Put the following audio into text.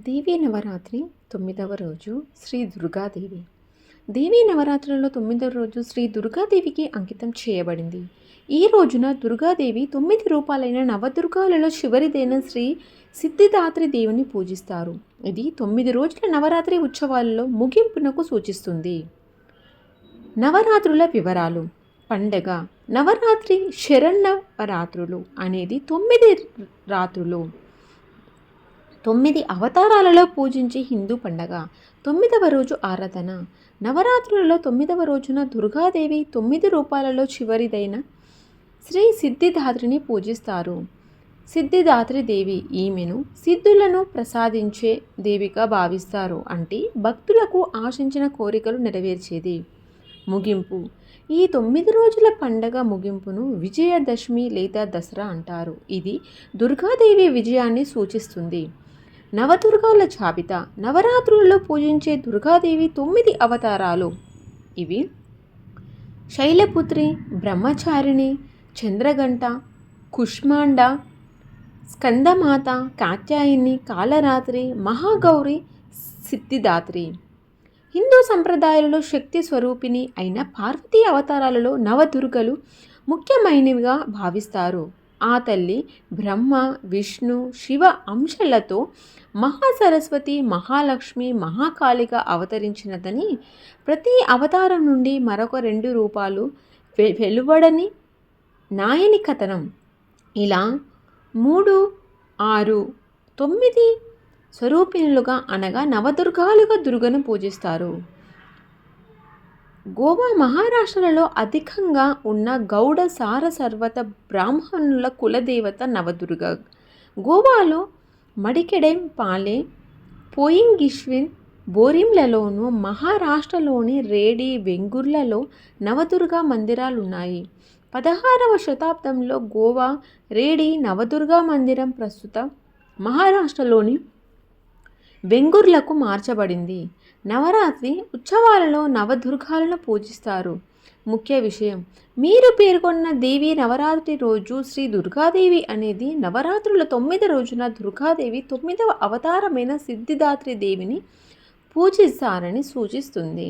దేవీ నవరాత్రి 9వ రోజు శ్రీ దుర్గాదేవి. దేవీ నవరాత్రులలో 9వ రోజు శ్రీ దుర్గాదేవికి అంకితం చేయబడింది. ఈ రోజున దుర్గాదేవి 9 రూపాలైన నవదుర్గాలలో చివరిదైన శ్రీ సిద్ధిదాత్రి దేవిని పూజిస్తారు. ఇది 9 రోజుల నవరాత్రి ఉత్సవాలలో ముగింపునకు సూచిస్తుంది. నవరాత్రుల వివరాలు. పండగ. నవరాత్రి శరన్నవరాత్రులు అనేది 9 రాత్రులు 9 అవతారాలలో పూజించే హిందూ పండగ. 9వ రోజు ఆరాధన. నవరాత్రులలో 9వ రోజున దుర్గాదేవి 9 రూపాలలో చివరిదైన శ్రీ సిద్ధిదాత్రిని పూజిస్తారు. సిద్ధిదాత్రి దేవి, ఈమెను సిద్ధులను ప్రసాదించే దేవిగా భావిస్తారు. అంటే భక్తులకు ఆశించిన కోరికలు నెరవేర్చేది. ముగింపు. ఈ 9 రోజుల పండగ ముగింపును విజయదశమి లేదా దసరా అంటారు. ఇది దుర్గాదేవి విజయాన్ని సూచిస్తుంది. నవదుర్గాల జాబితా. నవరాత్రులలో పూజించే దుర్గాదేవి 9 అవతారాలు ఇవి: శైలపుత్రి, బ్రహ్మచారిణి, చంద్రఘంట, కుష్మాండ, స్కందమాత, కాత్యాయని, కాలరాత్రి, మహాగౌరి, సిద్ధిదాత్రి. హిందూ సంప్రదాయాలలో శక్తి స్వరూపిణి అయిన పార్వతీ అవతారాలలో నవదుర్గలు ముఖ్యమైనవిగా భావిస్తారు. ఆ తల్లి బ్రహ్మ, విష్ణు, శివ అంశలతో మహాసరస్వతి, మహాలక్ష్మి, మహాకాళిగా అవతరించినదని, ప్రతి అవతారం నుండి మరొక 2 రూపాలు వెలువడని నాయని కథనం. ఇలా 3, 6, 9 స్వరూపిణులుగా అనగా నవదుర్గాలుగా దుర్గను పూజిస్తారు. గోవా, మహారాష్ట్రలలో అధికంగా ఉన్న గౌడ సారస్వత బ్రాహ్మణుల కులదేవత నవదుర్గ. గోవాలో మడికెడెం, పాలే, పోయింగిష్విన్, బోరింలలోను, మహారాష్ట్రలోని రేడి, వెంగుర్లలో నవదుర్గా మందిరాలున్నాయి. 16వ శతాబ్దంలో గోవా రేడి నవదుర్గా మందిరం ప్రస్తుత మహారాష్ట్రలోని వెంగుర్లకు మార్చబడింది. నవరాత్రి ఉత్సవాలలో నవదుర్గాలను పూజిస్తారు. ముఖ్య విషయం: మీరు పేర్కొన్న దేవి నవరాత్రి రోజు శ్రీ దుర్గాదేవి అనేది నవరాత్రుల 9 రోజున దుర్గాదేవి 9వ అవతారమైన సిద్ధిదాత్రి దేవిని పూజిస్తారని సూచిస్తుంది.